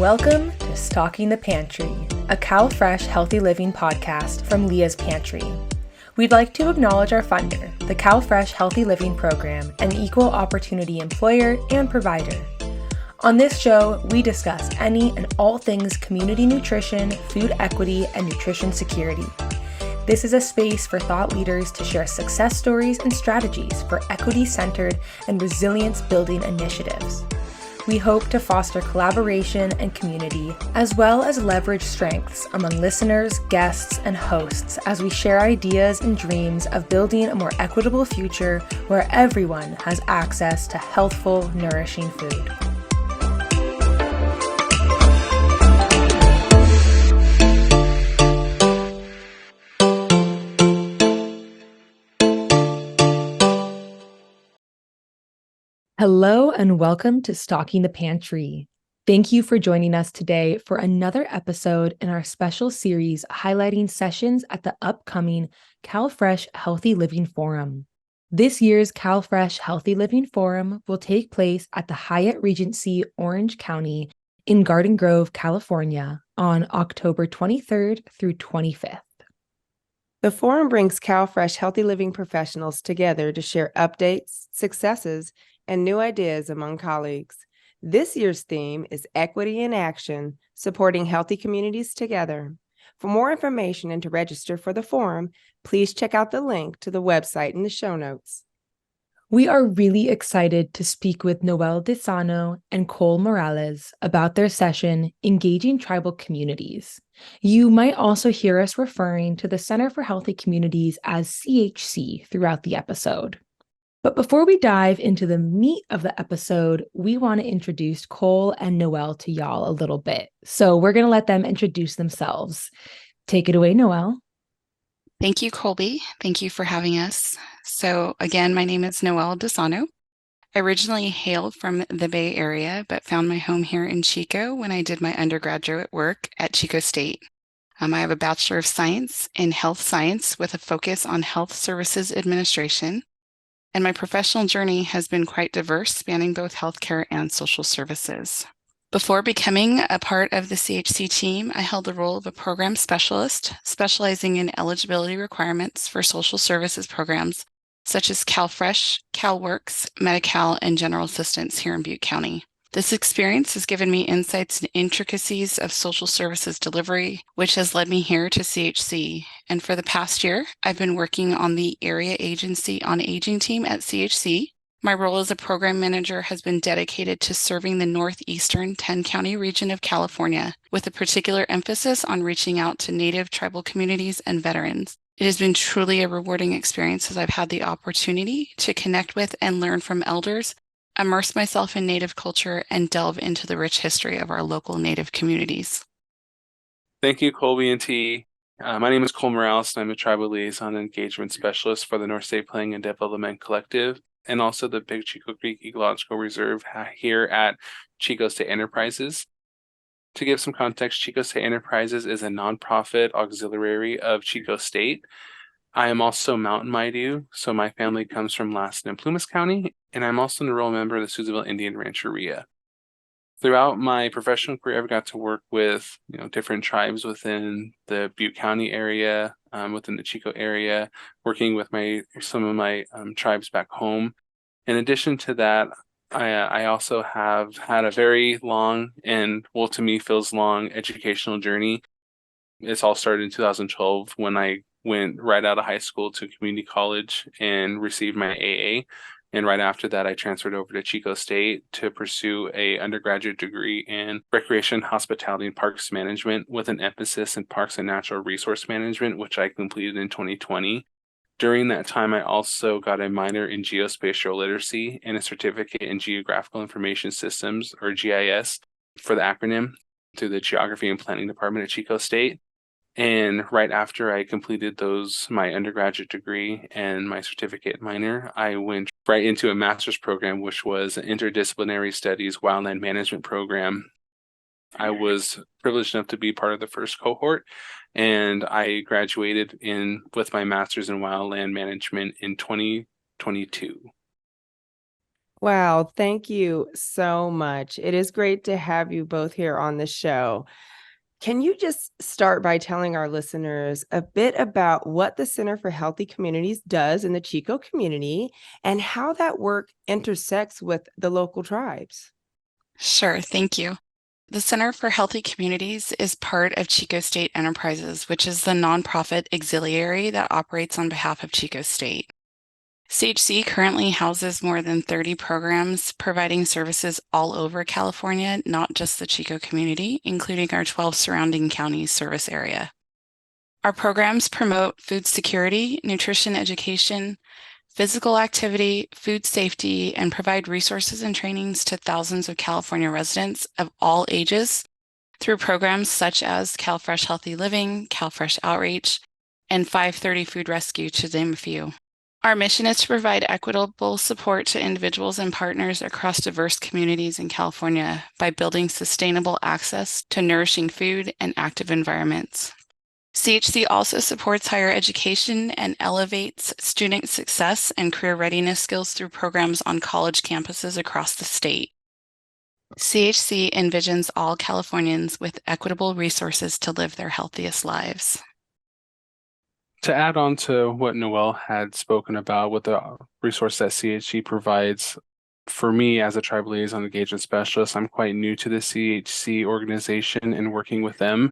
Welcome to Stocking the Pantry, a CalFresh Healthy Living podcast from Leah's Pantry. We'd like to acknowledge our funder, the CalFresh Healthy Living Program, an equal opportunity employer and provider. On this show, we discuss any and all things community nutrition, food equity, and nutrition security. This is a space for thought leaders to share success stories and strategies for equity-centered and resilience-building initiatives. We hope to foster collaboration and community, as well as leverage strengths among listeners, guests, and hosts as we share ideas and dreams of building a more equitable future where everyone has access to healthful, nourishing food. Hello and welcome to Stocking the Pantry. Thank you for joining us today for another episode in our special series highlighting sessions at the upcoming CalFresh Healthy Living Forum. This year's CalFresh Healthy Living Forum will take place at the Hyatt Regency Orange County in Garden Grove, California on October 23rd through 25th. The forum brings CalFresh Healthy Living professionals together to share updates, successes, and new ideas among colleagues. This year's theme is Equity in Action, supporting healthy communities together. For more information and to register for the forum, please check out the link to the website in the show notes. We are really excited to speak with Noelle DiSano and Cole Morales about their session, Engaging Tribal Communities. You might also hear us referring to the Center for Healthy Communities as CHC throughout the episode. But before we dive into the meat of the episode, we want to introduce Cole and Noelle to y'all a little bit. So we're going to let them introduce themselves. Take it away, Noelle. Thank you, Colby. Thank you for having us. So again, my name is Noelle DiSano. I originally hailed from the Bay Area, but found my home here in Chico when I did my undergraduate work at Chico State. I have a Bachelor of Science in Health Science with a focus on Health Services Administration. And my professional journey has been quite diverse, spanning both healthcare and social services. Before becoming a part of the CHC team, I held the role of a program specialist, specializing in eligibility requirements for social services programs, such as CalFresh, CalWorks, Medi-Cal, and General Assistance here in Butte County. This experience has given me insights and intricacies of social services delivery, which has led me here to CHC. And for the past year, I've been working on the Area Agency on Aging team at CHC. My role as a program manager has been dedicated to serving the northeastern 10-county region of California, with a particular emphasis on reaching out to Native tribal communities and veterans. It has been truly a rewarding experience as I've had the opportunity to connect with and learn from elders, immerse myself in Native culture, and delve into the rich history of our local Native communities. Thank you, Colby and T. My name is Cole Morales, and I'm a Tribal Liaison and Engagement Specialist for the North State Planning and Development Collective, and also the Big Chico Creek Ecological Reserve here at Chico State Enterprises. To give some context, Chico State Enterprises is a nonprofit auxiliary of Chico State. I am also Mountain Maidu, so my family comes from Lassen and Plumas County, and I'm also an enrolled member of the Susanville Indian Rancheria. Throughout my professional career, I've got to work with different tribes within the Butte County area, within the Chico area, working with some of my tribes back home. In addition to that, I also have had a very long and, well, to me, feels long educational journey. It's all started in 2012 when I went right out of high school to community college and received my AA. And right after that, I transferred over to Chico State to pursue an undergraduate degree in recreation, hospitality, and parks management with an emphasis in parks and natural resource management, which I completed in 2020. During that time, I also got a minor in geospatial literacy and a certificate in geographical information systems, or GIS for the acronym, through the Geography and Planning Department at Chico State. And right after I completed my undergraduate degree and my certificate minor, I went right into a master's program, which was an interdisciplinary studies wildland management program. I was privileged enough to be part of the first cohort, and I graduated with my master's in wildland management in 2022. Wow, thank you so much. It is great to have you both here on the show. Can you just start by telling our listeners a bit about what the Center for Healthy Communities does in the Chico community and how that work intersects with the local tribes? Sure, thank you. The Center for Healthy Communities is part of Chico State Enterprises, which is the nonprofit auxiliary that operates on behalf of Chico State. CHC currently houses more than 30 programs providing services all over California, not just the Chico community, including our 12 surrounding counties service area. Our programs promote food security, nutrition education, physical activity, food safety, and provide resources and trainings to thousands of California residents of all ages through programs such as CalFresh Healthy Living, CalFresh Outreach, and 530 Food Rescue, to name a few. Our mission is to provide equitable support to individuals and partners across diverse communities in California by building sustainable access to nourishing food and active environments. CHC also supports higher education and elevates student success and career readiness skills through programs on college campuses across the state. CHC envisions all Californians with equitable resources to live their healthiest lives. To add on to what Noelle had spoken about with the resource that CHC provides, for me as a tribal liaison engagement specialist, I'm quite new to the CHC organization and working with them.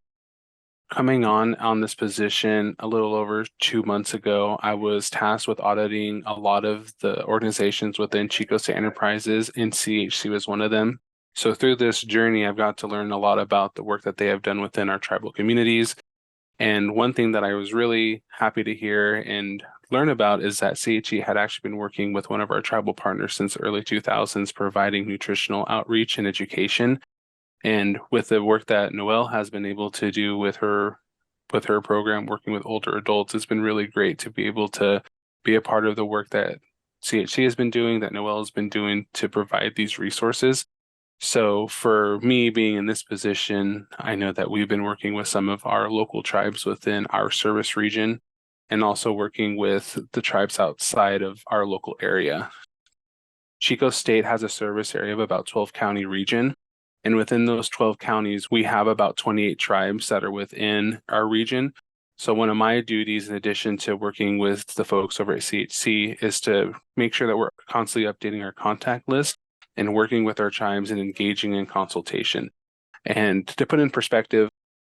Coming on this position a little over 2 months ago, I was tasked with auditing a lot of the organizations within Chico State Enterprises, and CHC was one of them. So through this journey, I've got to learn a lot about the work that they have done within our tribal communities. And one thing that I was really happy to hear and learn about is that CHE had actually been working with one of our tribal partners since the early 2000s, providing nutritional outreach and education. And with the work that Noelle has been able to do with her program, working with older adults, it's been really great to be able to be a part of the work that CHC has been doing, that Noelle has been doing to provide these resources. So for me being in this position, I know that we've been working with some of our local tribes within our service region and also working with the tribes outside of our local area. Chico State has a service area of about 12 county region. And within those 12 counties, we have about 28 tribes that are within our region. So one of my duties, in addition to working with the folks over at CHC, is to make sure that we're constantly updating our contact list and working with our tribes and engaging in consultation. And to put in perspective,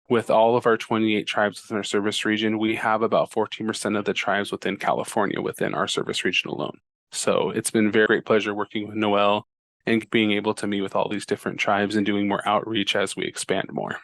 with all of our 28 tribes within our service region, we have about 14% of the tribes within California within our service region alone. So it's been a very great pleasure working with Noelle and being able to meet with all these different tribes and doing more outreach as we expand more.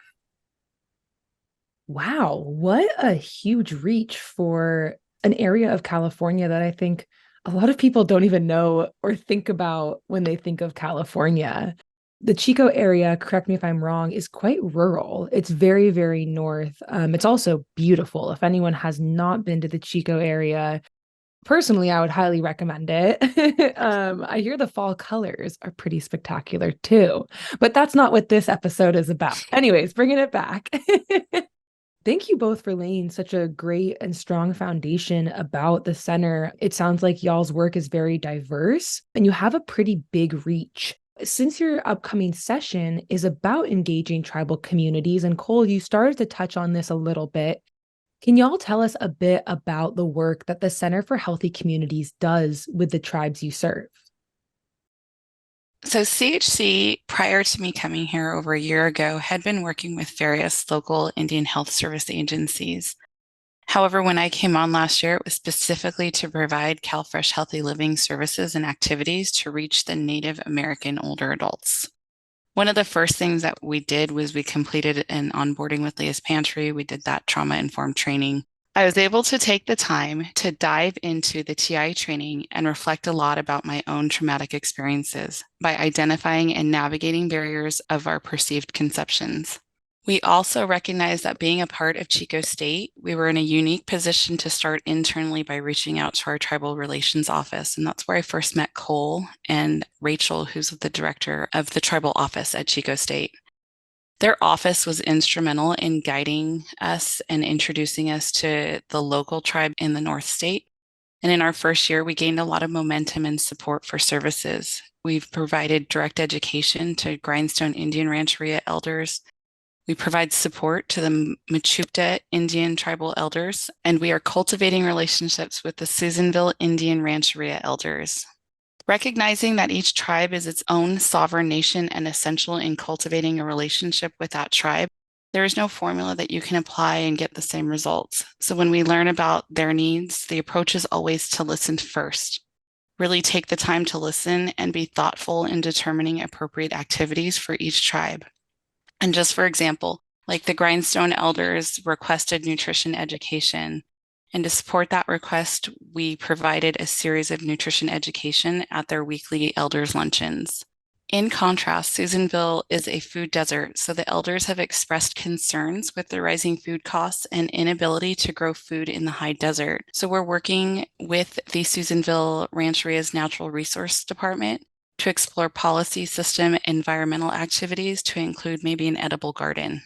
Wow, what a huge reach for an area of California that I think a lot of people don't even know or think about when they think of California. The Chico area, correct me if I'm wrong, is quite rural. It's very, very north. It's also beautiful. If anyone has not been to the Chico area, personally, I would highly recommend it. I hear the fall colors are pretty spectacular too, but that's not what this episode is about. Anyways, bringing it back. Thank you both for laying such a great and strong foundation about the center. It sounds like y'all's work is very diverse and you have a pretty big reach. Since your upcoming session is about engaging tribal communities, and Cole, you started to touch on this a little bit. Can y'all tell us a bit about the work that the Center for Healthy Communities does with the tribes you serve? So CHC, prior to me coming here over a year ago, had been working with various local Indian health service agencies. However, when I came on last year, it was specifically to provide CalFresh Healthy Living services and activities to reach the Native American older adults. One of the first things that we did was we completed an onboarding with Leah's Pantry. We did that trauma-informed training. I was able to take the time to dive into the TI training and reflect a lot about my own traumatic experiences by identifying and navigating barriers of our perceived conceptions. We also recognized that being a part of Chico State, we were in a unique position to start internally by reaching out to our tribal relations office. And that's where I first met Cole and Rachel, who's the director of the tribal office at Chico State. Their office was instrumental in guiding us and introducing us to the local tribe in the North State. And in our first year, we gained a lot of momentum and support for services. We've provided direct education to Grindstone Indian Rancheria elders. We provide support to the Machupta Indian tribal elders, and we are cultivating relationships with the Susanville Indian Rancheria elders. Recognizing that each tribe is its own sovereign nation and essential in cultivating a relationship with that tribe, there is no formula that you can apply and get the same results. So when we learn about their needs, the approach is always to listen first. Really take the time to listen and be thoughtful in determining appropriate activities for each tribe. And just for example, like the Grindstone elders requested nutrition education. And to support that request, we provided a series of nutrition education at their weekly elders luncheons. In contrast, Susanville is a food desert, so the elders have expressed concerns with the rising food costs and inability to grow food in the high desert. So we're working with the Susanville Rancheria's Natural Resource Department to explore policy, system, environmental activities to include maybe an edible garden.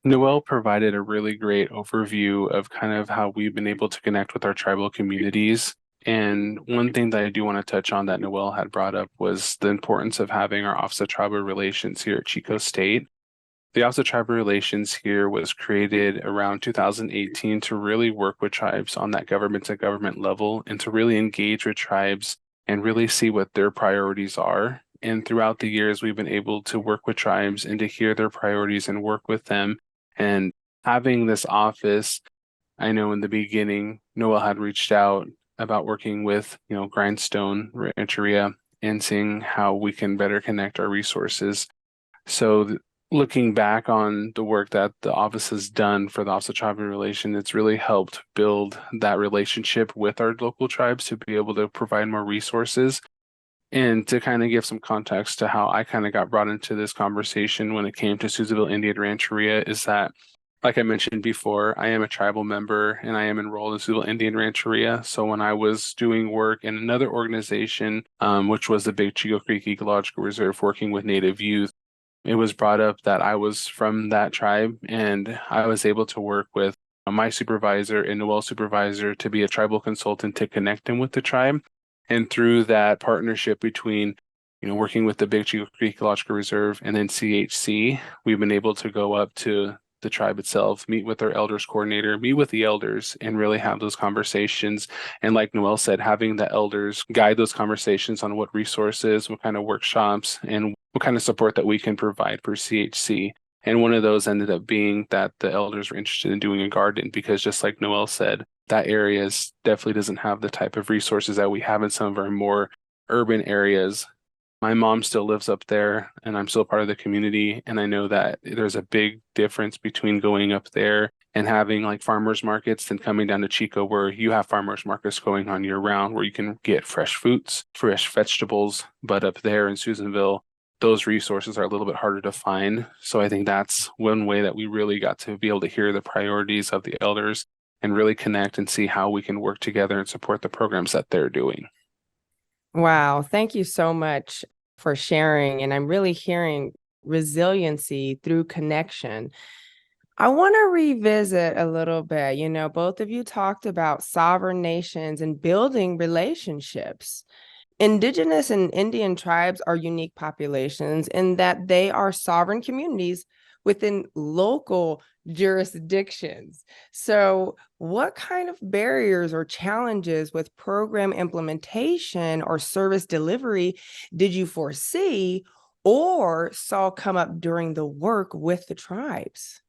Noelle provided a really great overview of kind of how we've been able to connect with our tribal communities. And one thing that I do want to touch on that Noelle had brought up was the importance of having our Office of Tribal Relations here at Chico State. The Office of Tribal Relations here was created around 2018 to really work with tribes on that government to government level and to really engage with tribes and really see what their priorities are. And throughout the years, we've been able to work with tribes and to hear their priorities and work with them. And having this office, I know in the beginning, Noelle had reached out about working with, Grindstone Rancheria and seeing how we can better connect our resources. So looking back on the work that the office has done for the Office of Tribal Relations, it's really helped build that relationship with our local tribes to be able to provide more resources. And to kind of give some context to how I kind of got brought into this conversation when it came to Susanville Indian Rancheria is that, like I mentioned before, I am a tribal member and I am enrolled in Susanville Indian Rancheria. So when I was doing work in another organization, which was the Big Chico Creek Ecological Reserve, working with Native youth, it was brought up that I was from that tribe and I was able to work with my supervisor and Noelle's supervisor to be a tribal consultant to connect them with the tribe. And through that partnership between, working with the Big Chico Creek Ecological Reserve and then CHC, we've been able to go up to the tribe itself, meet with our elders coordinator, meet with the elders, and really have those conversations. And like Noelle said, having the elders guide those conversations on what resources, what kind of workshops, and what kind of support that we can provide for CHC. And one of those ended up being that the elders were interested in doing a garden because just like Noelle said, that area definitely doesn't have the type of resources that we have in some of our more urban areas. My mom still lives up there and I'm still part of the community. And I know that there's a big difference between going up there and having like farmers markets than coming down to Chico where you have farmers markets going on year round where you can get fresh fruits, fresh vegetables. But up there in Susanville, those resources are a little bit harder to find. So I think that's one way that we really got to be able to hear the priorities of the elders and really connect and see how we can work together and support the programs that they're doing. Wow. Thank you so much for sharing. And I'm really hearing resiliency through connection. I want to revisit a little bit. Both of you talked about sovereign nations and building relationships. Indigenous and Indian tribes are unique populations in that they are sovereign communities within local jurisdictions. So what kind of barriers or challenges with program implementation or service delivery did you foresee or saw come up during the work with the tribes?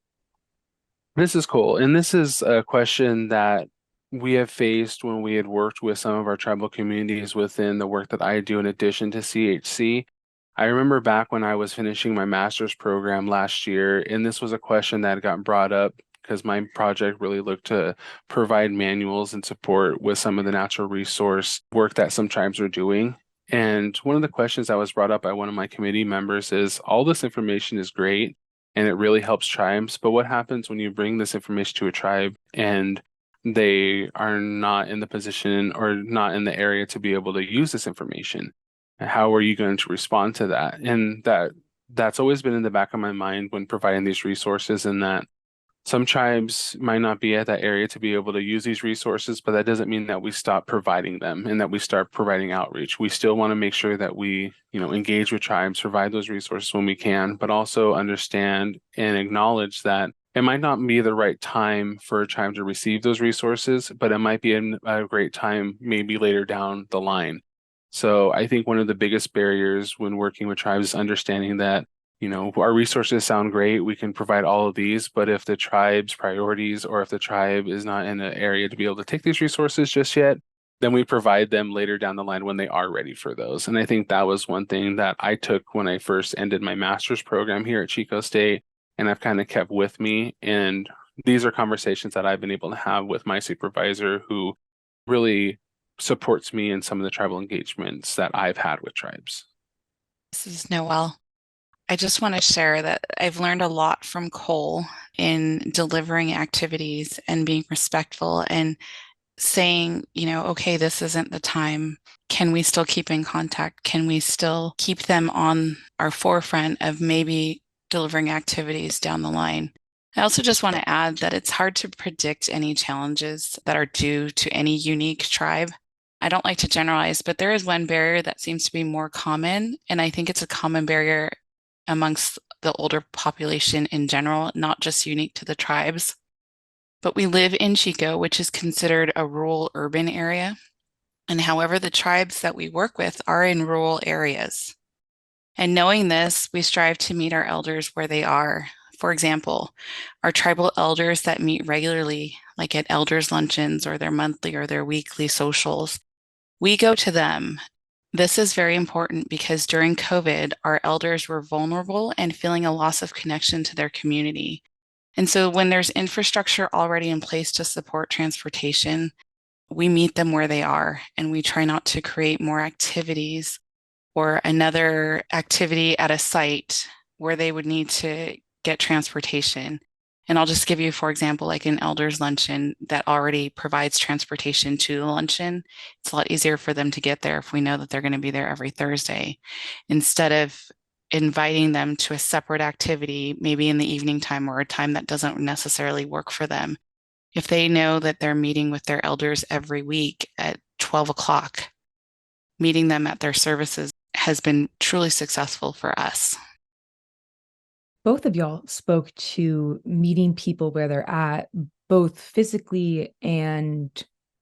This is cool. And this is a question that we have faced when we had worked with some of our tribal communities within the work that I do in addition to CHC. I remember back when I was finishing my master's program last year, and this was a question that got brought up because my project really looked to provide manuals and support with some of the natural resource work that some tribes are doing. And one of the questions that was brought up by one of my committee members is all this information is great and it really helps tribes, but what happens when you bring this information to a tribe and they are not in the position or not in the area to be able to use this information? How are you going to respond to that? And that's always been in the back of my mind when providing these resources, and that Some tribes might not be at that area to be able to use these resources, but that doesn't mean that we stop providing them and that we start providing outreach. We still want to make sure that we, engage with tribes, provide those resources when we can, but also understand and acknowledge that it might not be the right time for a tribe to receive those resources, but it might be a great time maybe later down the line. So I think one of the biggest barriers when working with tribes is understanding that our resources sound great. We can provide all of these, but if the tribe's priorities or if the tribe is not in an area to be able to take these resources just yet, then we provide them later down the line when they are ready for those. And I think that was one thing that I took when I first ended my master's program here at Chico State, and I've kind of kept with me. And these are conversations that I've been able to have with my supervisor, who really supports me in some of the tribal engagements that I've had with tribes. This is Noelle. I just want to share that I've learned a lot from Cole in delivering activities and being respectful and saying, okay, this isn't the time. Can we still keep in contact? Can we still keep them on our forefront of maybe delivering activities down the line? I also just want to add that it's hard to predict any challenges that are due to any unique tribe. I don't like to generalize, but there is one barrier that seems to be more common, and I think it's a common barrier amongst the older population in general, not just unique to the tribes. But we live in Chico, which is considered a rural urban area. And however, the tribes that we work with are in rural areas. And knowing this, we strive to meet our elders where they are. For example, our tribal elders that meet regularly, like at elders' luncheons or their monthly or their weekly socials, we go to them. This is very important because during COVID, our elders were vulnerable and feeling a loss of connection to their community. And so when there's infrastructure already in place to support transportation, we meet them where they are, and we try not to create more activities or another activity at a site where they would need to get transportation. And I'll just give you, for example, like an elders luncheon that already provides transportation to the luncheon. It's a lot easier for them to get there if we know that they're going to be there every Thursday, instead of inviting them to a separate activity, maybe in the evening time or a time that doesn't necessarily work for them. If they know that they're meeting with their elders every week at 12 o'clock, meeting them at their services has been truly successful for us. Both of y'all spoke to meeting people where they're at, both physically and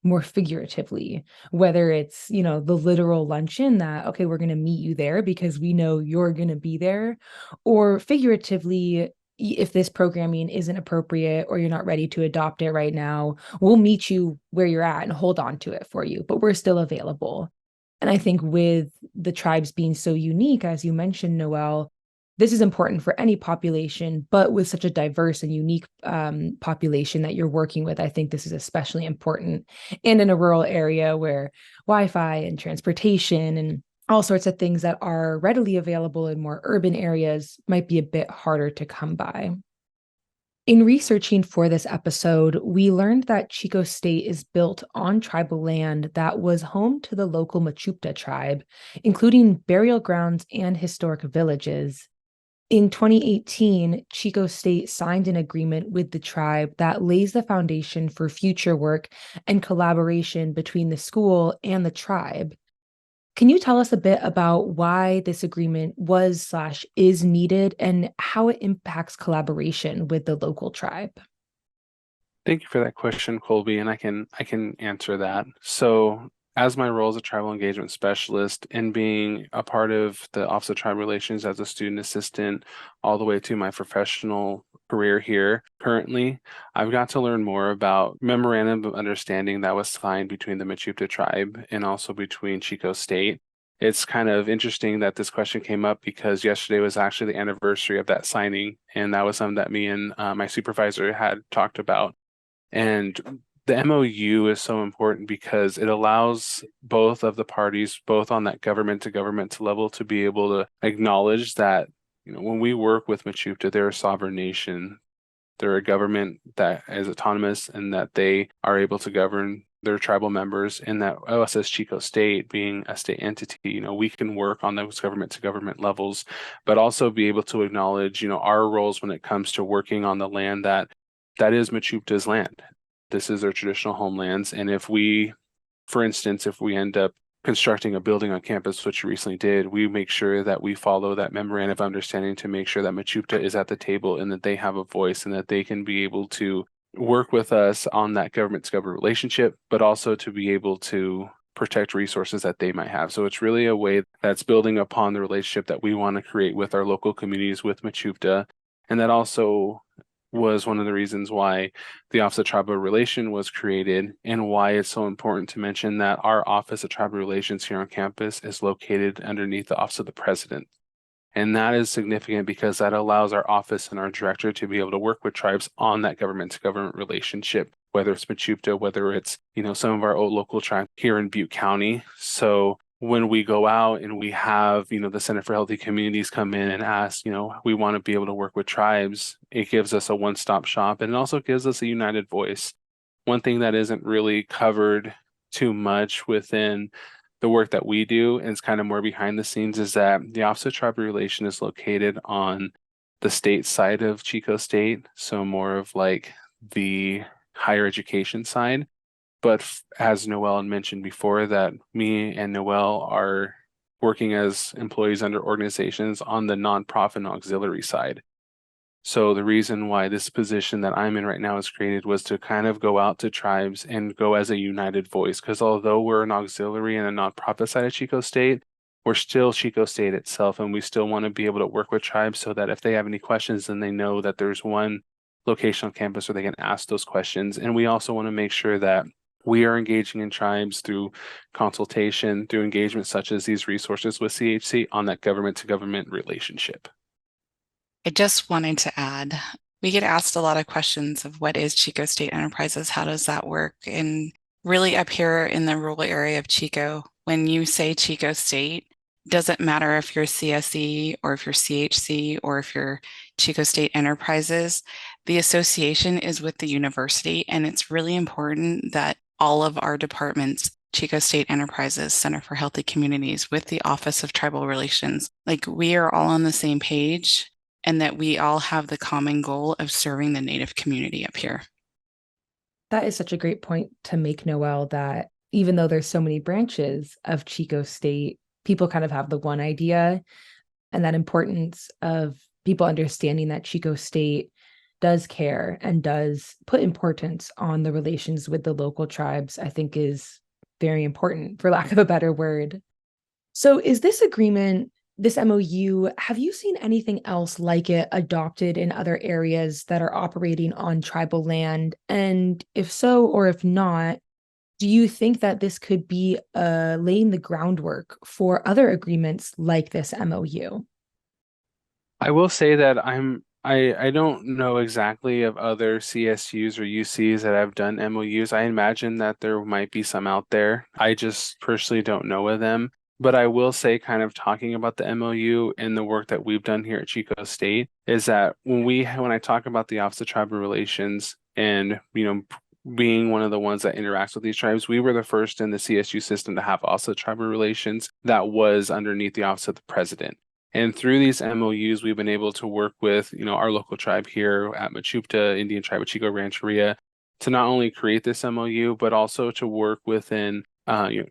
more figuratively, whether it's, the literal luncheon that, okay, we're going to meet you there because we know you're going to be there, or figuratively, if this programming isn't appropriate or you're not ready to adopt it right now, we'll meet you where you're at and hold on to it for you, but we're still available. And I think with the tribes being so unique, as you mentioned, Noelle, this is important for any population, but with such a diverse and unique population that you're working with, I think this is especially important. And in a rural area where Wi-Fi and transportation and all sorts of things that are readily available in more urban areas might be a bit harder to come by. In researching for this episode, we learned that Chico State is built on tribal land that was home to the local Machupta tribe, including burial grounds and historic villages. In 2018, Chico State signed an agreement with the tribe that lays the foundation for future work and collaboration between the school and the tribe. Can you tell us a bit about why this agreement was/is needed and how it impacts collaboration with the local tribe? Thank you for that question, Colby, and I can answer that. So as my role as a tribal engagement specialist and being a part of the Office of Tribal Relations as a student assistant all the way to my professional career here currently, I've got to learn more about memorandum of understanding that was signed between the Machupta tribe and also between Chico State. It's kind of interesting that this question came up because yesterday was actually the anniversary of that signing, and that was something that me and my supervisor had talked about. And the MOU is so important because it allows both of the parties, both on that government to government level, to be able to acknowledge that, when we work with Machupta, they're a sovereign nation. They're a government that is autonomous and that they are able to govern their tribal members, and that us as Chico State, being a state entity, we can work on those government to government levels, but also be able to acknowledge, our roles when it comes to working on the land that that is Mechoopda's land. This is their traditional homelands. And if we, for instance, if we end up constructing a building on campus, which we recently did, we make sure that we follow that memorandum of understanding to make sure that Mechoopda is at the table and that they have a voice and that they can be able to work with us on that government-to-government relationship, but also to be able to protect resources that they might have. So it's really a way that's building upon the relationship that we want to create with our local communities, with Mechoopda. And that also was one of the reasons why the Office of Tribal Relation was created, and why it's so important to mention that our Office of Tribal Relations here on campus is located underneath the Office of the President. And that is significant because that allows our office and our director to be able to work with tribes on that government-to-government relationship, whether it's Mechoopda, whether it's, some of our old local tribes here in Butte County. So when we go out and we have, the Center for Healthy Communities come in and ask, we want to be able to work with tribes, it gives us a one-stop shop, and it also gives us a united voice. One thing that isn't really covered too much within the work that we do, and it's kind of more behind the scenes, is that the Office of Tribal Relation is located on the state side of Chico State, so more of like the higher education side. But as Noelle mentioned before, that me and Noelle are working as employees under organizations on the nonprofit and auxiliary side. So the reason why this position that I'm in right now is created was to kind of go out to tribes and go as a united voice. Because although we're an auxiliary and a nonprofit side of Chico State, we're still Chico State itself, and we still want to be able to work with tribes so that if they have any questions, then they know that there's one location on campus where they can ask those questions. And we also want to make sure that we are engaging in tribes through consultation, through engagement such as these resources with CHC on that government-to-government relationship. I just wanted to add, we get asked a lot of questions of what is Chico State Enterprises? How does that work? And really up here in the rural area of Chico, when you say Chico State, doesn't matter if you're CSE or if you're CHC or if you're Chico State Enterprises, the association is with the university, and it's really important that all of our departments, Chico State Enterprises, Center for Healthy Communities, with the Office of Tribal Relations, like we are all on the same page, and that we all have the common goal of serving the Native community up here. That is such a great point to make, Noelle, that even though there's so many branches of Chico State, people kind of have the one idea, and that importance of people understanding that Chico State does care and does put importance on the relations with the local tribes, I think is very important, for lack of a better word. So is this agreement, this MOU, have you seen anything else like it adopted in other areas that are operating on tribal land? And if so, or if not, do you think that this could be laying the groundwork for other agreements like this MOU? I will say that I don't know exactly of other CSUs or UCs that have done MOUs. I imagine that there might be some out there. I just personally don't know of them. But I will say, kind of talking about the MOU and the work that we've done here at Chico State, is that when I talk about the Office of Tribal Relations and, being one of the ones that interacts with these tribes, we were the first in the CSU system to have also tribal relations that was underneath the Office of the President. And through these MOUs, we've been able to work with, our local tribe here at Mechoopda, Indian Tribe of Chico Rancheria, to not only create this MOU, but also to work within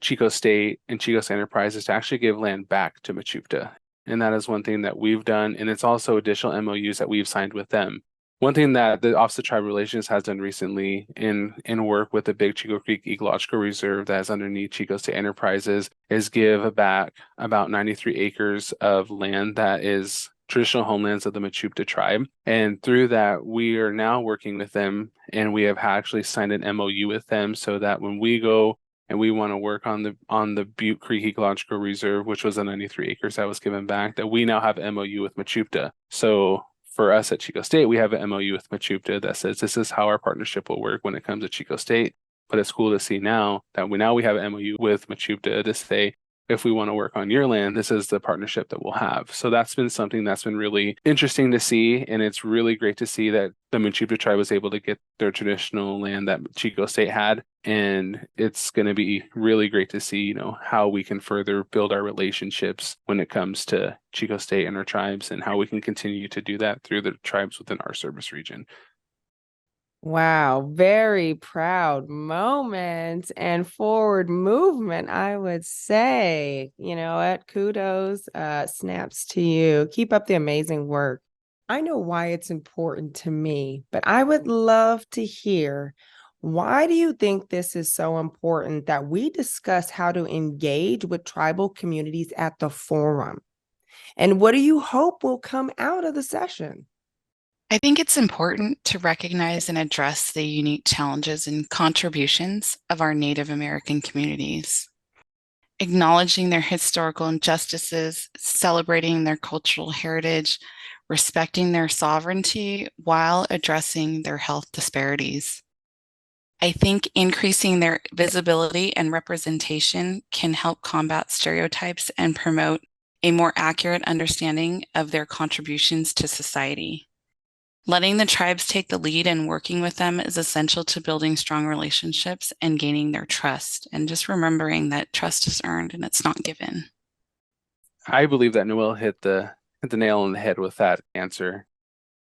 Chico State and Chico State Enterprises to actually give land back to Mechoopda. And that is one thing that we've done. And it's also additional MOUs that we've signed with them. One thing that the Office of Tribal Relations has done recently in work with the Big Chico Creek Ecological Reserve that is underneath Chico State Enterprises is give back about 93 acres of land that is traditional homelands of the Mechoopda tribe. And through that, we are now working with them, and we have actually signed an MOU with them so that when we go and we want to work on the Butte Creek Ecological Reserve, which was the 93 acres that was given back, that we now have an MOU with Mechoopda. So for us at Chico State, we have an MOU with Mechoopda that says this is how our partnership will work when it comes to Chico State. But it's cool to see now that we have an MOU with Mechoopda to say, if we want to work on your land, this is the partnership that we'll have. So that's been something that's been really interesting to see. And it's really great to see that the Mechoopda tribe was able to get their traditional land that Chico State had. And it's going to be really great to see, how we can further build our relationships when it comes to Chico State and our tribes, and how we can continue to do that through the tribes within our service region. Wow, very proud moment and forward movement, I would say. You know what? Kudos, snaps to you. Keep up the amazing work. I know why it's important to me, but I would love to hear, why do you think this is so important that we discuss how to engage with tribal communities at the forum? And what do you hope will come out of the session? I think it's important to recognize and address the unique challenges and contributions of our Native American communities. Acknowledging their historical injustices, celebrating their cultural heritage, respecting their sovereignty while addressing their health disparities. I think increasing their visibility and representation can help combat stereotypes and promote a more accurate understanding of their contributions to society. Letting the tribes take the lead and working with them is essential to building strong relationships and gaining their trust. And just remembering that trust is earned and it's not given. I believe that Noelle hit the nail on the head with that answer.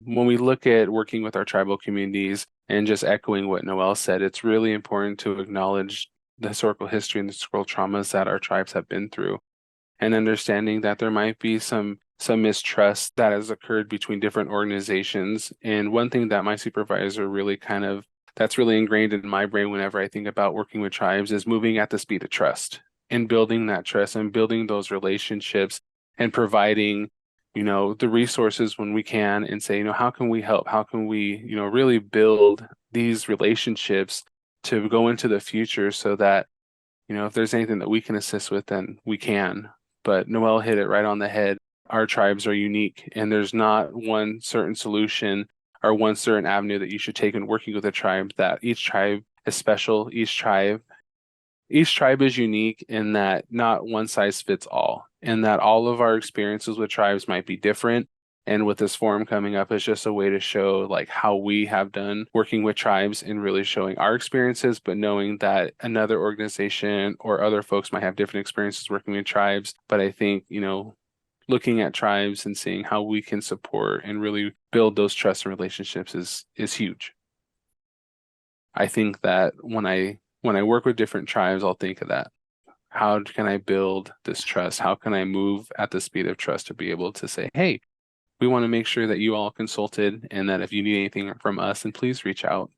When we look at working with our tribal communities and just echoing what Noelle said, it's really important to acknowledge the historical history and the historical traumas that our tribes have been through, and understanding that there might be some mistrust that has occurred between different organizations. And one thing that my supervisor really that's really ingrained in my brain whenever I think about working with tribes is moving at the speed of trust and building that trust and building those relationships and providing, the resources when we can, and say, how can we help? How can we, really build these relationships to go into the future so that, if there's anything that we can assist with, then we can. But Noelle hit it right on the head. Our tribes are unique, and there's not one certain solution or one certain avenue that you should take in working with a tribe. That each tribe is special. Each tribe is unique in that not one size fits all, and that all of our experiences with tribes might be different. And with this forum coming up, it's just a way to show like how we have done working with tribes and really showing our experiences, but knowing that another organization or other folks might have different experiences working with tribes. But I think, looking at tribes and seeing how we can support and really build those trust and relationships is huge. I think that when I work with different tribes, I'll think of that. How can I build this trust? How can I move at the speed of trust to be able to say, hey, we want to make sure that you all consulted, and that if you need anything from us, then please reach out.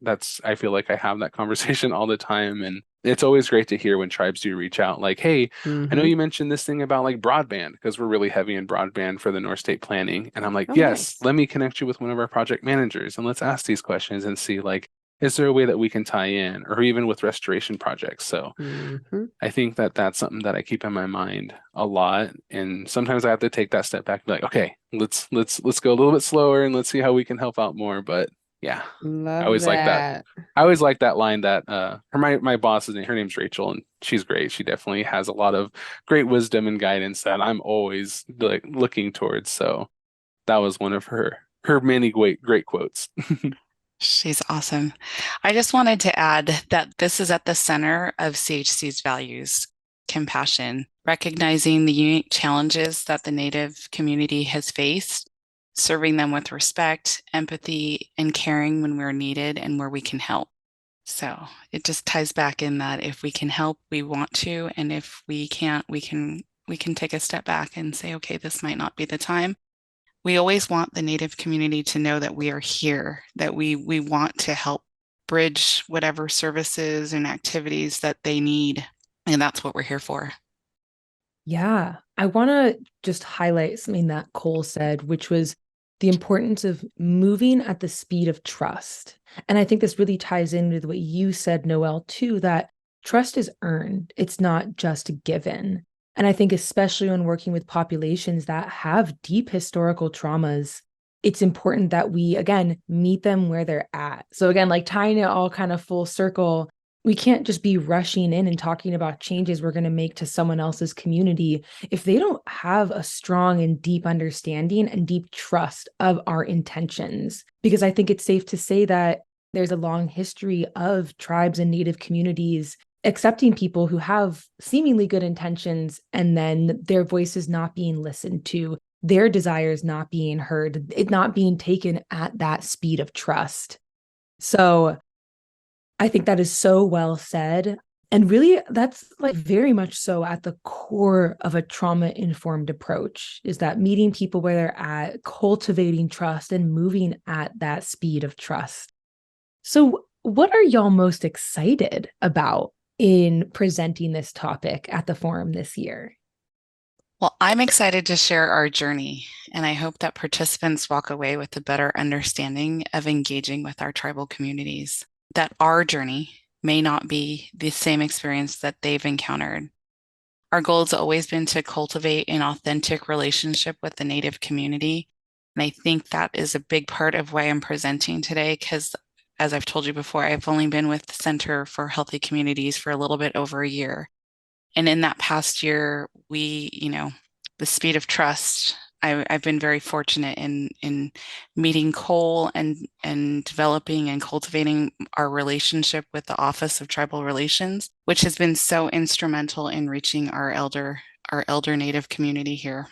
I feel like I have that conversation all the time. And it's always great to hear when tribes do reach out, like, hey, I know you mentioned this thing about like broadband, because we're really heavy in broadband for the North State planning. And I'm like, Oh, yes, nice. let me connect you with one of our project managers and let's ask these questions and see, like, is there a way that we can tie in, or even with restoration projects? So Mm-hmm. I think that that's something that I keep in my mind a lot. And sometimes I have to take that step back and be like, okay, let's go a little bit slower and let's see how we can help out more. But yeah, I Love always like that. that. I always like that line that my boss's name, her name's Rachel, and she's great. She definitely has a lot of great wisdom and guidance that I'm always like looking towards. So that was one of her many great quotes. She's awesome. I just wanted to add that this is at the center of CHC's values: compassion, recognizing the unique challenges that the Native community has faced, serving them with respect, empathy, and caring when we're needed and where we can help. So it just ties back in that if we can help, we want to, and if we can't, we can take a step back and say, okay, this might not be the time. We always want the Native community to know that we are here, that we want to help bridge whatever services and activities that they need. And that's what we're here for. Yeah, I want to just highlight something that Cole said, which was the importance of moving at the speed of trust. And I think this really ties in with what you said, Noelle, too, that trust is earned. It's not just given. And I think especially when working with populations that have deep historical traumas, it's important that we, again, meet them where they're at. So again, like tying it all kind of full circle, we can't just be rushing in and talking about changes we're going to make to someone else's community if they don't have a strong and deep understanding and deep trust of our intentions. Because I think it's safe to say that there's a long history of tribes and Native communities accepting people who have seemingly good intentions, and then their voices not being listened to, their desires not being heard, it not being taken at that speed of trust. So I think that is so well said. And really, that's like very much so at the core of a trauma-informed approach, is that meeting people where they're at, cultivating trust, and moving at that speed of trust. So, what are y'all most excited about in presenting this topic at the forum this year? Well, I'm excited to share our journey, and I hope that participants walk away with a better understanding of engaging with our tribal communities, that our journey may not be the same experience that they've encountered. Our goal has always been to cultivate an authentic relationship with the Native community. And I think that is a big part of why I'm presenting today, because as I've told you before, I've only been with the Center for Healthy Communities for a little bit over a year. And in that past year, the speed of trust, I've been very fortunate in meeting Cole and developing and cultivating our relationship with the Office of Tribal Relations, which has been so instrumental in reaching our elder Native community here.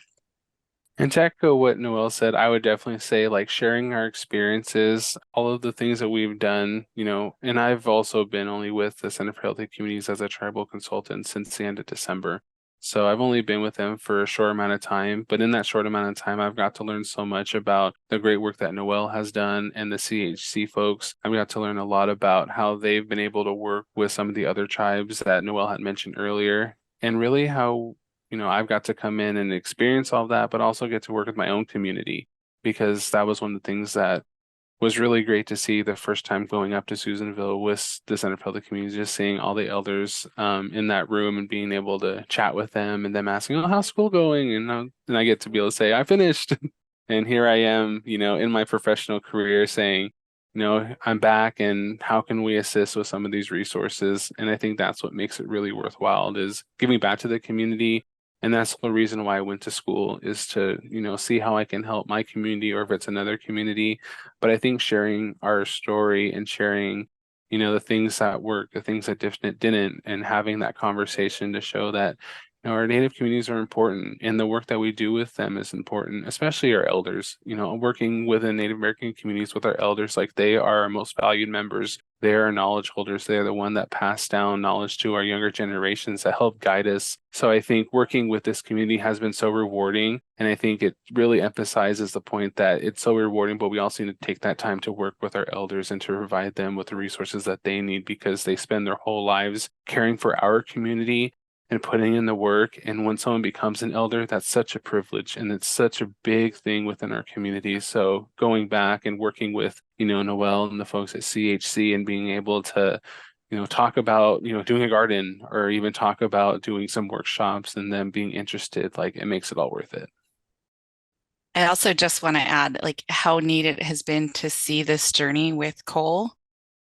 And to echo what Noelle said, I would definitely say like sharing our experiences, all of the things that we've done, and I've also been only with the Center for Healthy Communities as a tribal consultant since the end of December. So I've only been with them for a short amount of time, but in that short amount of time, I've got to learn so much about the great work that Noelle has done and the CHC folks. I've got to learn a lot about how they've been able to work with some of the other tribes that Noelle had mentioned earlier, and really how I've got to come in and experience all that, but also get to work with my own community, because that was one of the things that was really great to see the first time going up to Susanville with the Center for Healthy Communities, just seeing all the elders in that room and being able to chat with them and them asking, "Oh, how's school going?" And I get to be able to say, "I finished." And here I am, in my professional career saying, I'm back, and how can we assist with some of these resources? And I think that's what makes it really worthwhile, is giving back to the community. And that's the reason why I went to school, is to, see how I can help my community, or if it's another community. But I think sharing our story and sharing, the things that work, the things that didn't, and having that conversation to show that, our Native communities are important, and the work that we do with them is important, especially our elders. Working within Native American communities with our elders, like, they are our most valued members. They are knowledge holders. They are the one that pass down knowledge to our younger generations that help guide us. So I think working with this community has been so rewarding. And I think it really emphasizes the point that it's so rewarding, but we also need to take that time to work with our elders and to provide them with the resources that they need, because they spend their whole lives caring for our community and putting in the work. And when someone becomes an elder, that's such a privilege, and it's such a big thing within our community. So going back and working with, Noelle and the folks at CHC, and being able to, talk about, doing a garden, or even talk about doing some workshops, and them being interested, like, it makes it all worth it. I also just want to add, like, how neat it has been to see this journey with Cole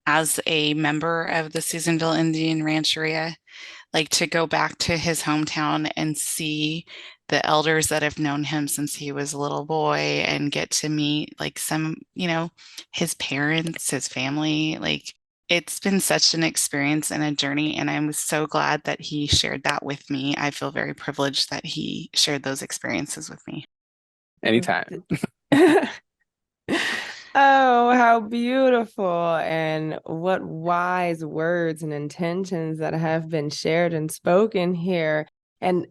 as a member of the Susanville Indian Rancheria, like, to go back to his hometown and see the elders that have known him since he was a little boy, and get to meet like some, his parents, his family. Like, it's been such an experience and a journey, and I'm so glad that he shared that with me. I feel very privileged that he shared those experiences with me. Anytime. Oh, how beautiful, and what wise words and intentions that have been shared and spoken here. And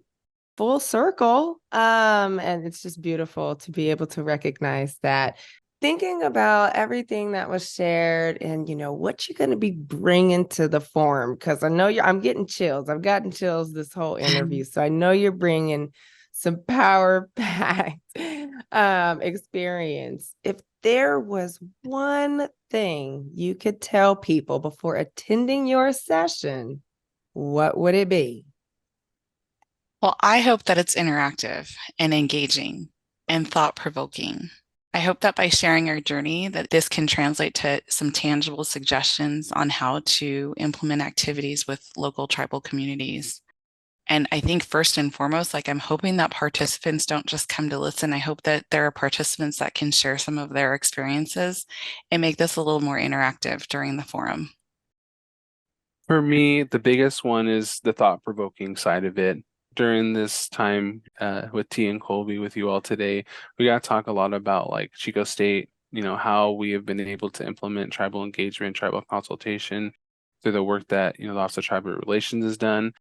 full circle. And it's just beautiful to be able to recognize that. Thinking about everything that was shared, and what you're going to be bringing to the forum, because I know I'm getting chills. I've gotten chills this whole interview, so I know you're bringing some power packed experience. If there was one thing you could tell people before attending your session, what would it be? Well, I hope that it's interactive and engaging and thought-provoking. I hope that by sharing our journey, that this can translate to some tangible suggestions on how to implement activities with local tribal communities. And I think first and foremost, like, I'm hoping that participants don't just come to listen. I hope that there are participants that can share some of their experiences and make this a little more interactive during the forum. For me, the biggest one is the thought-provoking side of it. During this time with T and Colby, with you all today, we got to talk a lot about, like, Chico State, how we have been able to implement tribal engagement, tribal consultation through the work that, the Office of Tribal Relations has done.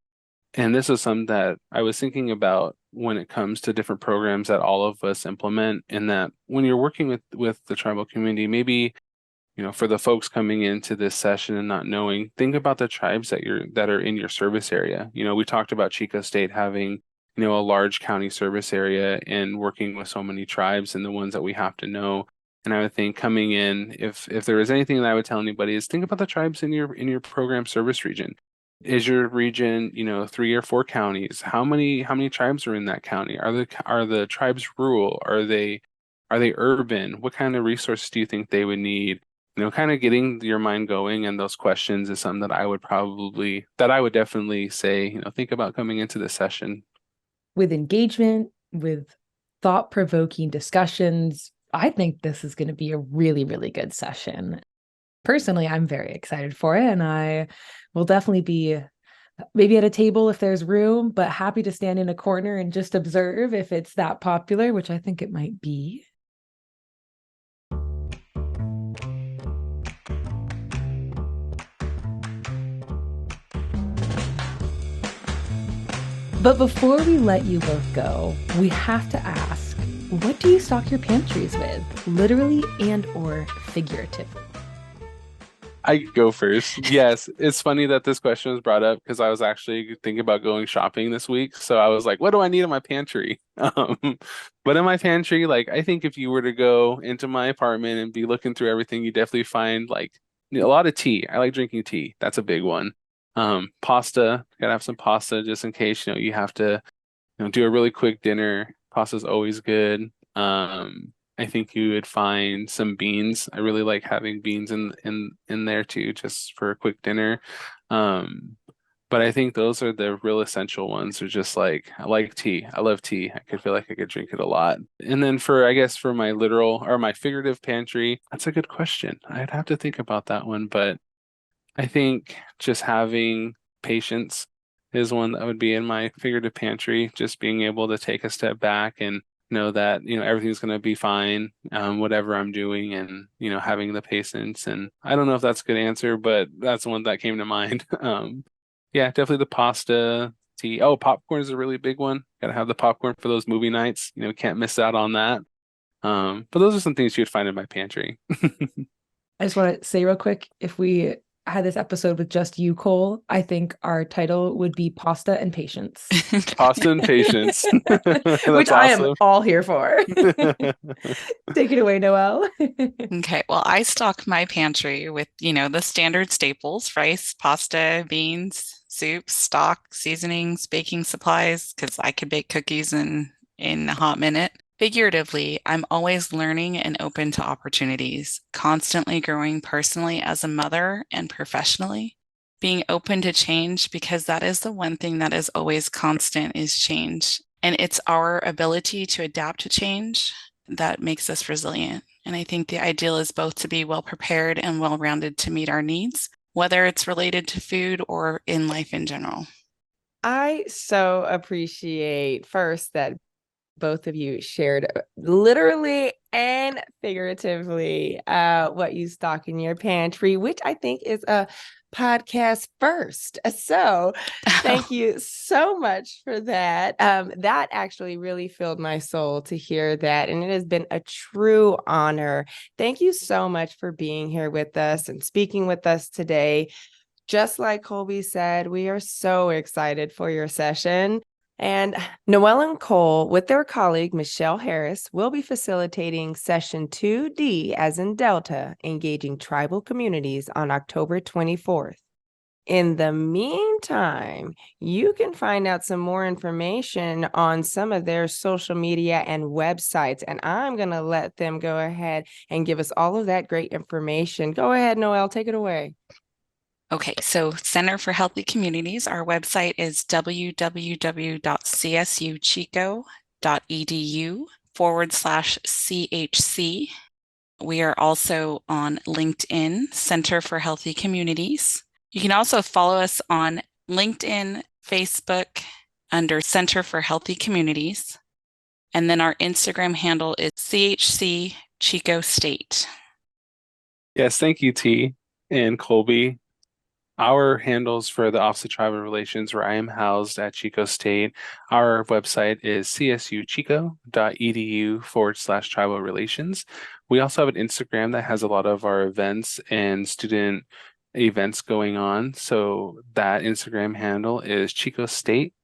And this is something that I was thinking about when it comes to different programs that all of us implement, and that when you're working with the tribal community, maybe, for the folks coming into this session and not knowing, think about the tribes that are in your service area. We talked about Chico State having, a large county service area and working with so many tribes and the ones that we have to know. And I would think coming in, if there is anything that I would tell anybody, is think about the tribes in your program service region. Is your region, 3 or 4 counties? How many tribes are in that county? Are the tribes rural? Are they urban? What kind of resources do you think they would need? Kind of getting your mind going, and those questions is something that I would definitely say, think about coming into the session. With engagement, with thought-provoking discussions, I think this is going to be a really, really good session. Personally, I'm very excited for it, and I will definitely be maybe at a table if there's room, but happy to stand in a corner and just observe if it's that popular, which I think it might be. But before we let you both go, we have to ask, what do you stock your pantries with, literally and or figuratively? I go first. Yes, it's funny that this question was brought up because I was actually thinking about going shopping this week. So I was like, what do I need in my pantry? But in my pantry, like, I think if you were to go into my apartment and be looking through everything, you definitely find like a lot of tea. I like drinking tea. That's a big one. Pasta, gotta have some pasta just in case, you have to, do a really quick dinner. Pasta's always good. I think you would find some beans. I really like having beans in there too, just for a quick dinner. But I think those are the real essential ones. Are just like, I like tea. I love tea. I could feel like I could drink it a lot. And then I guess for my literal or my figurative pantry, that's a good question. I'd have to think about that one, but I think just having patience is one that would be in my figurative pantry, just being able to take a step back and know that, everything's going to be fine, whatever I'm doing, and, having the patience. And I don't know if that's a good answer, but that's the one that came to mind. Yeah, definitely the pasta, tea. Oh, popcorn is a really big one. Got to have the popcorn for those movie nights. Can't miss out on that. But those are some things you'd find in my pantry. I just want to say real quick, if we had this episode with just you, Cole, I think our title would be Pasta and Patience. Pasta and Patience. Which I am all here for. Take it away, Noelle. Okay, well, I stock my pantry with, the standard staples: rice, pasta, beans, soup, stock, seasonings, baking supplies, because I could bake cookies in a hot minute. Figuratively, I'm always learning and open to opportunities, constantly growing personally as a mother and professionally, being open to change, because that is the one thing that is always constant, is change. And it's our ability to adapt to change that makes us resilient. And I think the ideal is both to be well prepared and well-rounded to meet our needs, whether it's related to food or in life in general. I so appreciate first that both of you shared literally and figuratively what you stock in your pantry, which I think is a podcast first. So thank you so much for that. That actually really filled my soul to hear that. And it has been a true honor. Thank you so much for being here with us and speaking with us today. Just like Colby said, we are so excited for your session. And Noelle and Cole, with their colleague Michelle Harris, will be facilitating session 2D, as in Delta, engaging tribal communities on October 24th. In the meantime, you can find out some more information on some of their social media and websites, and I'm going to let them go ahead and give us all of that great information. Go ahead, Noelle, take it away. Okay, so Center for Healthy Communities, our website is www.csuchico.edu/CHC. We are also on LinkedIn, Center for Healthy Communities. You can also follow us on LinkedIn, Facebook under Center for Healthy Communities. And then our Instagram handle is CHC Chico State. Yes, thank you, T and Colby. Our handles for the Office of Tribal Relations, where I am housed at Chico State, our website is csuchico.edu/tribal relations. We also have an Instagram that has a lot of our events and student events going on. So that Instagram handle is Chico State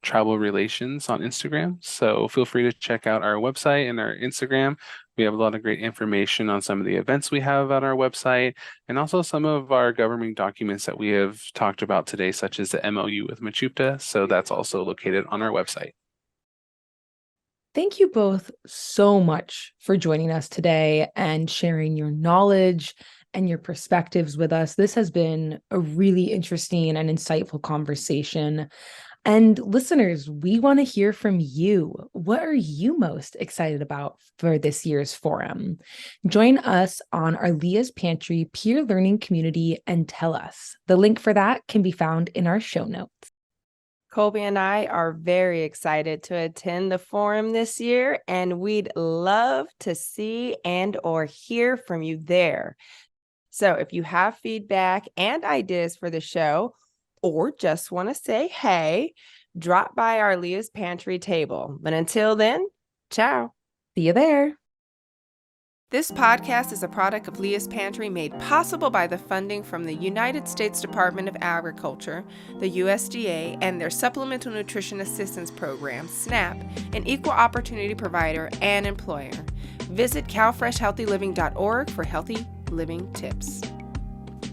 Tribal Relations on Instagram. So feel free to check out our website and our Instagram. We have a lot of great information on some of the events we have on our website and also some of our governing documents that we have talked about today, such as the MOU with Machupta. So that's also located on our website. Thank you both so much for joining us today and sharing your knowledge and your perspectives with us. This has been a really interesting and insightful conversation. And listeners, we want to hear from you. What are you most excited about for this year's forum? Join us on our Leah's Pantry peer learning community and tell us. The link for that can be found in our show notes. Colby and I are very excited to attend the forum this year, and we'd love to see and or hear from you there. So if you have feedback and ideas for the show, or just want to say hey, drop by our Leah's Pantry table. But until then, ciao. See you there. This podcast is a product of Leah's Pantry, made possible by the funding from the United States Department of Agriculture, the USDA, and their Supplemental Nutrition Assistance Program, SNAP, an equal opportunity provider and employer. Visit calfreshhealthyliving.org for healthy living tips.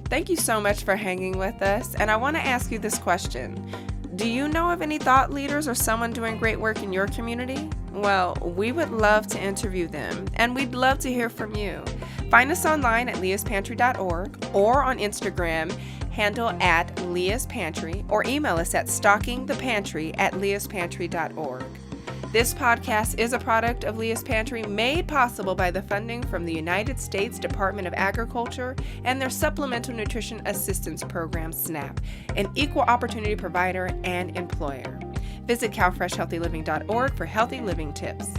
Thank you so much for hanging with us, and I want to ask you this question. Do you know of any thought leaders or someone doing great work in your community? Well, we would love to interview them, and we'd love to hear from you. Find us online at leaspantry.org or on Instagram, handle at Leah's Pantry, or email us at stockingthepantry@leaspantry.org. This podcast is a product of Leah's Pantry, made possible by the funding from the United States Department of Agriculture and their Supplemental Nutrition Assistance Program, SNAP, an equal opportunity provider and employer. Visit calfreshhealthyliving.org for healthy living tips.